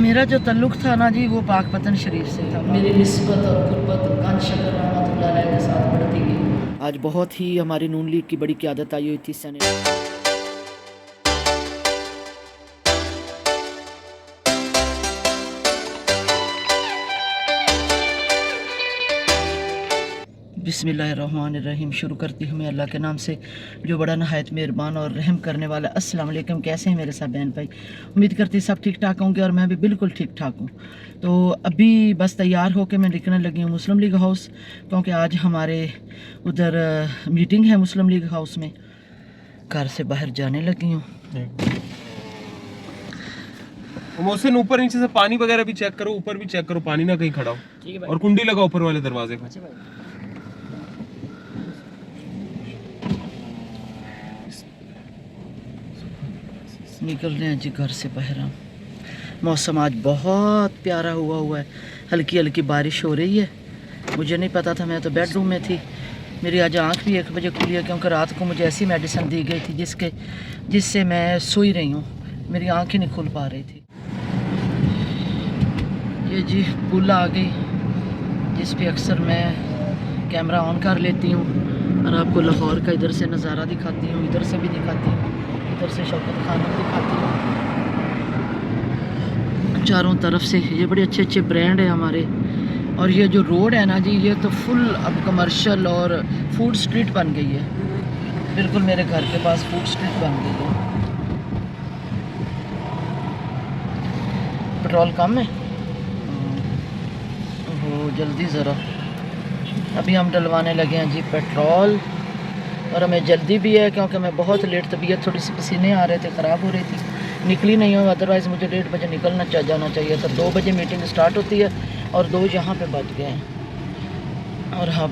मेरा जो तल्लुक़ था ना जी वो पाकपतन शरीफ से था। मेरी निस्बत और क़ुर्बत गंज शकर रहमतुल्लाह अलैह के साथ बढ़ती गई। आज बहुत ही हमारी नून लीग की बड़ी क़यादत आई हुई थी सेनेट। बिस्मिल्लाहिर्रहमानिर्रहीम। शुरू करती हूँ मैं अल्लाह के नाम से जो बड़ा नहायत मेहरबान और रहम करने वाला। अस्सलाम वालेकुम। कैसे हैं मेरे साथ बहन भाई? उम्मीद करती सब ठीक ठाक होंगे और मैं भी बिल्कुल ठीक ठाक हूँ। तो अभी बस तैयार होकर मैं निकलने लगी हूँ मुस्लिम लीग हाउस, क्योंकि आज हमारे उधर मीटिंग है मुस्लिम लीग हाउस में। घर से बाहर जाने लगी हूँ। मोहसिन ऊपर नीचे से पानी वगैरह भी चेक करो, ऊपर भी चेक करो, पानी ना कहीं खड़ा हो। और कुंडी लगाओ ऊपर वाले दरवाजे को। निकल रहे हैं जी घर से बाहर। मौसम आज बहुत प्यारा हुआ है। हल्की हल्की बारिश हो रही है। मुझे नहीं पता था, मैं तो बेडरूम में थी। मेरी आज आंख भी 1 बजे खुली है, क्योंकि रात को मुझे ऐसी मेडिसिन दी गई थी जिससे मैं सोई रही हूँ। मेरी आंख ही नहीं खुल पा रही थी। ये जी पुल आ गई जिस पे अक्सर मैं कैमरा ऑन कर लेती हूँ और आपको लाहौर का इधर से नज़ारा दिखाती हूँ, इधर से भी दिखाती हूँ, इधर से शौकत खाना दिखाती हूँ। चारों तरफ से ये बड़े अच्छे अच्छे ब्रांड हैं हमारे। और ये जो रोड है ना जी, ये तो फुल अब कमर्शियल और फूड स्ट्रीट बन गई है। बिल्कुल मेरे घर के पास फूड स्ट्रीट बन गई है। पेट्रोल कम है, वो जल्दी ज़रा। अभी हम डलवाने लगे हैं जी पेट्रोल, और हमें जल्दी भी है क्योंकि मैं बहुत लेट, तबीयत थोड़ी सी पसीने आ रहे थे, ख़राब हो रही थी, निकली नहीं हूँ। अदरवाइज़ मुझे 1:30 बजे निकलना जाना चाहिए था। 2 बजे मीटिंग स्टार्ट होती है और 2 यहाँ पे बज गए हैं। और हम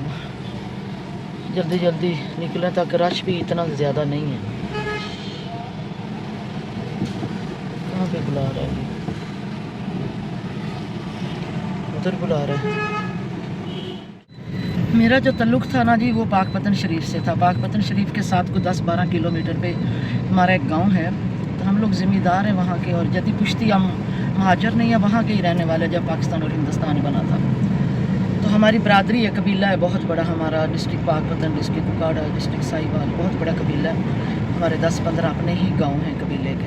जल्दी जल्दी निकलें ताकि रश भी इतना ज़्यादा नहीं है। कहाँ पे बुला रहा है? उधर बुला रहा है। मेरा जो तल्लुक़ था ना जी वो पाकपतन शरीफ से था। पाकपतन शरीफ के साथ को 10-12 किलोमीटर पे हमारा एक गांव है। तो हम लोग ज़मींदार हैं वहाँ के, और जदी पुश्ती हम महाजर नहीं है, वहाँ के ही रहने वाले जब पाकिस्तान और हिंदुस्तान बना था। तो हमारी बरादरी है, कबीला है बहुत बड़ा हमारा। District Pakpattan, district Kukara, district Sahiwal, बहुत बड़ा कबीला है हमारे। 10-15 अपने ही गाँव हैं कबीले के।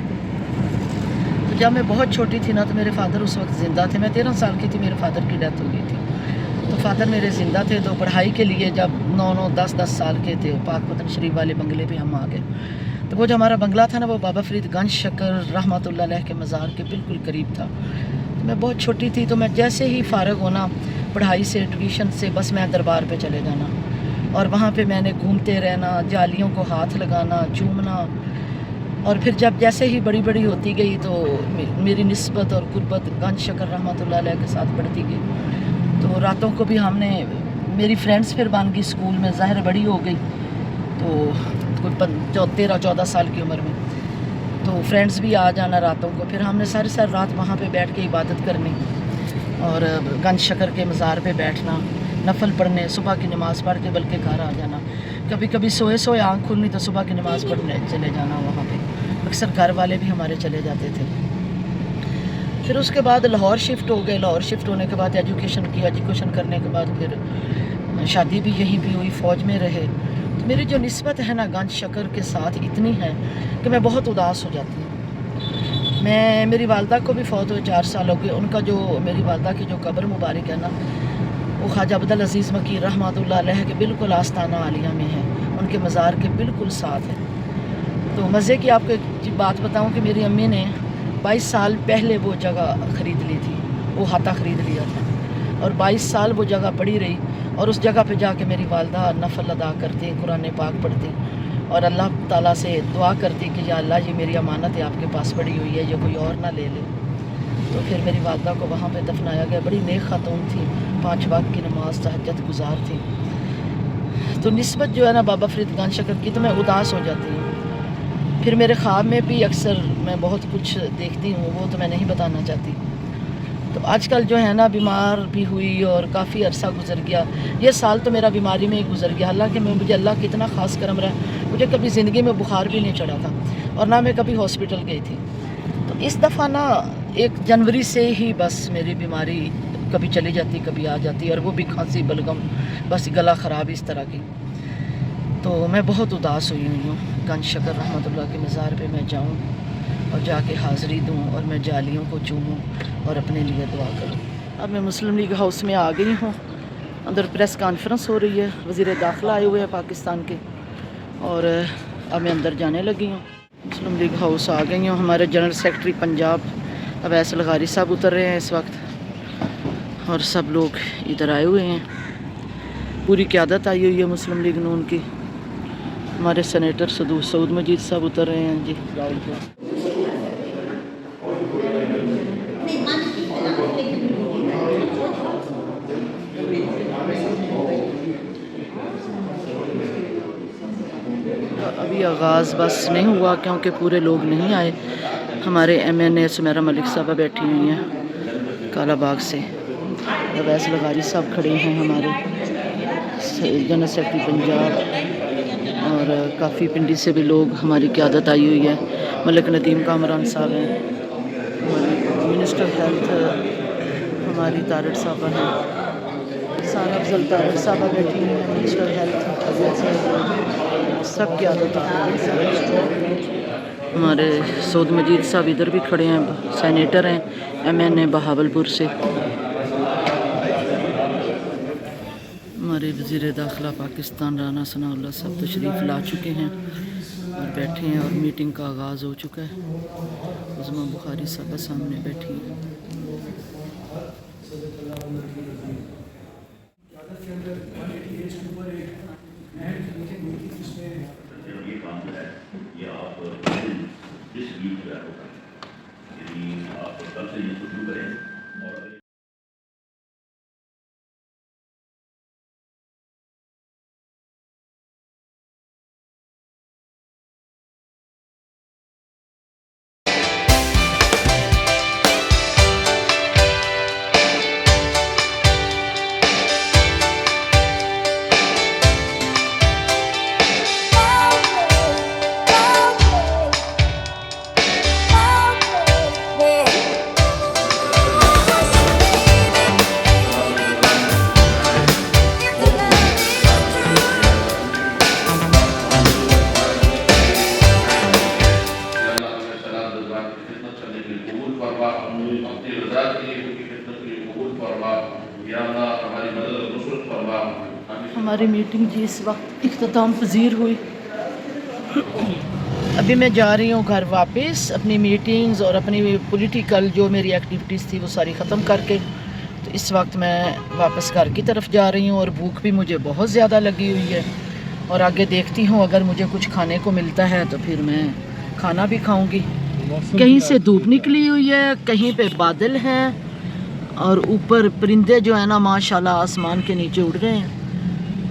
तो जब मैं बहुत छोटी थी ना, तो मेरे फादर उस वक्त ज़िंदा थे। मैं 13 साल की थी, मेरे फादर की डेथ हो गई थी। तो फादर मेरे ज़िंदा थे। तो पढ़ाई के लिए जब 9-9, 10-10 साल के थे, पाकपतन शरीफ वाले बंगले पे हम आ गए। तो वो जो हमारा बंगला था ना, वो बाबा फरीद गंज शकर रहमतुल्लाह अलैह के मज़ार के बिल्कुल करीब था। तो मैं बहुत छोटी थी, तो मैं जैसे ही फ़ारग होना पढ़ाई से, ट्यूशन से, बस मैं दरबार पे चले जाना, और वहाँ पे मैंने घूमते रहना, जालियों को हाथ लगाना, चूमना। और फिर जब जैसे ही बड़ी बड़ी होती गई तो मेरी निस्बत और क़ुर्बत गंज शकर रहमतुल्लाह अलैह के साथ बढ़ती गई। तो रातों को भी हमने, मेरी फ्रेंड्स फिर बन गई स्कूल में, ज़ाहिर बड़ी हो गई तो कोई 13-14 साल की उम्र में, तो फ्रेंड्स भी आ जाना रातों को। फिर हमने सारी रात वहाँ पे बैठ के इबादत करनी और गंज शकर के मज़ार पे बैठना, नफल पढ़ने, सुबह की नमाज़ पढ़ के बल्कि घर आ जाना। कभी कभी सोए आँख खुलनी तो सुबह की नमाज़ पढ़ने चले जाना वहाँ पे। अक्सर घर वाले भी हमारे चले जाते थे। फिर उसके बाद लाहौर शिफ्ट हो गए। लाहौर शिफ्ट होने के बाद एजुकेशन की, एजुकेशन करने के बाद फिर शादी भी यहीं भी हुई, फ़ौज में रहे। तो मेरी जो निस्बत है ना गंज शकर के साथ इतनी है कि मैं बहुत उदास हो जाती हूँ। मेरी वालदा को भी फ़ौत हुए 4 साल हो गए। उनका जो, मेरी वालदा की जो कब्र मुबारक है ना, वो ख्वाजा अब्दुल अज़ीज़ मकीर रहमतुल्लाह अलैह के बिल्कुल आस्ताना आलिया में है, उनके मज़ार के बिल्कुल साथ है। तो मज़े की आपको एक बात बताऊं कि मेरी अम्मी ने 22 साल पहले वो जगह ख़रीद ली थी, वो हाथा ख़रीद लिया था, और 22 साल वो जगह पड़ी रही। और उस जगह पे जाके मेरी वालदा नफल अदा करती, कुरान पाक पढ़ती और अल्लाह ताला से दुआ करती कि या अल्लाह, ये मेरी अमानत है आपके पास पड़ी हुई है, ये कोई और ना ले ले। तो फिर मेरी वालदा को वहाँ पे दफनाया गया। बड़ी नेक खातून थी, 5 वक्त की नमाज तहज्जुद गुजार थी। तो निस्बत जो है ना बाबा फरीद गंज शकर की, तो मैं उदास हो जाती हूँ। फिर मेरे ख्वाब में भी अक्सर मैं बहुत कुछ देखती हूँ, वो तो मैं नहीं बताना चाहती। तो आजकल जो है ना बीमार भी हुई और काफ़ी अरसा गुजर गया। ये साल तो मेरा बीमारी में ही गुजर गया। हालांकि मुझे अल्लाह की इतना ख़ास करम रहा, मुझे कभी ज़िंदगी में बुखार भी नहीं चढ़ा था और ना मैं कभी हॉस्पिटल गई थी। तो इस दफ़ा ना 1 जनवरी से ही बस मेरी बीमारी कभी चली जाती कभी आ जाती, और वो भी खांसी बलगम, बस गला ख़राब इस तरह की। तो मैं बहुत उदास हुई हूँ। गंज शकर रहमतुल्लाह के मज़ार पे मैं जाऊँ और जाके हाज़री दूँ और मैं जालियों को चूमूँ और अपने लिए दुआ करूँ। अब मैं मुस्लिम लीग हाउस में आ गई हूँ। अंदर प्रेस कॉन्फ्रेंस हो रही है, वज़ीर दाखिला आए हुए हैं पाकिस्तान के, और अब मैं अंदर जाने लगी हूँ। मुस्लिम लीग हाउस आ गई हूँ। हमारे जनरल सेक्रेटरी पंजाब अवैस लगारी साहब उतर रहे हैं इस वक्त, और सब लोग इधर आए हुए हैं। पूरी क़यादत आई हुई है मुस्लिम लीग नून की। हमारे सेनेटर सऊद मजीद साहब उतर रहे हैं जी। अभी आगाज़ बस नहीं हुआ क्योंकि पूरे लोग नहीं आए। हमारे MNA सुमेरा मलिक साहबा बैठी हुई हैं काला बाग से, अवैस लगारी साहब खड़े हैं हमारे जनरल सेक्रेटरी पंजाब, और काफ़ी पिंडी से भी लोग, हमारी क़यादत आई हुई है। मलिक नदीम कामरान साहब हैं, हमारी मिनिस्टर हेल्थ हमारी तारड़ साहबा हैं, सारा अफजल तारड़ साहबा बैठी हुई हैं, मिनिस्टर हेल्थ सब क़यादत है। हमारे सऊद मजीद साहब इधर भी खड़े हैं, सेनेटर हैं MNA बहावलपुर से। हमारे वज़ीर दाखिला पाकिस्तान राना सनाउल्लाह साहब तशरीफ़ ला चुके हैं और बैठे हैं, और मीटिंग का आगाज़ हो चुका है। उज़मा बुखारी साहब सामने बैठी हैं। ये काम जो है ये आप इस वीक जो है होगा, यदि आप कल से ये शुरू करें और हमारी मीटिंग जी इस वक्त इख्तिताम पजीर हुई। अभी मैं जा रही हूँ घर वापस, अपनी मीटिंग्स और अपनी पॉलिटिकल जो मेरी एक्टिविटीज़ थी वो सारी ख़त्म करके। तो इस वक्त मैं वापस घर की तरफ जा रही हूँ, और भूख भी मुझे बहुत ज़्यादा लगी हुई है, और आगे देखती हूँ अगर मुझे कुछ खाने को मिलता है तो फिर मैं खाना भी खाऊंगी। कहीं से धूप निकली हुई है, कहीं पे बादल हैं, और ऊपर परिंदे जो है ना माशाल्लाह आसमान के नीचे उड़ रहे हैं।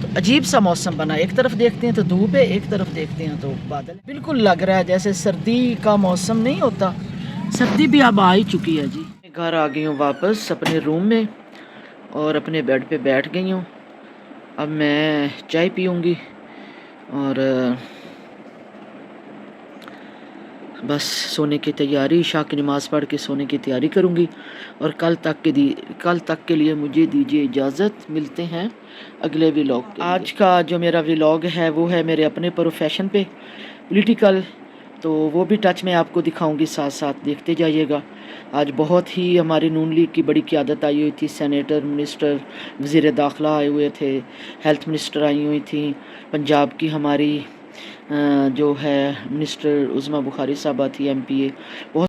तो अजीब सा मौसम बना, एक तरफ देखते हैं तो धूप है, एक तरफ देखते हैं तो बादल। बिल्कुल लग रहा है जैसे सर्दी का मौसम नहीं होता, सर्दी भी अब आ ही चुकी है जी। घर आ गई हूँ वापस अपने रूम में, और अपने बेड पे बैठ गई हूँ। अब मैं चाय पीऊँगी और बस सोने की तैयारी, इशा की नमाज़ पढ़ के सोने की तैयारी करूँगी। और कल तक के लिए मुझे दीजिए इजाज़त। मिलते हैं अगले व्लॉग। आज का जो मेरा व्लॉग है वो है मेरे अपने प्रोफेशन पे, पॉलिटिकल, तो वो भी टच में आपको दिखाऊंगी, साथ साथ देखते जाइएगा। आज बहुत ही हमारी नून लीग की बड़ी क़यादत आई हुई थी, सेनेटर, मिनिस्टर, वज़ीर दाखिला आए हुए थे, हेल्थ मिनिस्टर आई हुई थी, पंजाब की हमारी जो है मिनिस्टर उज़मा बुखारी साहबा थी, MPA। बहुत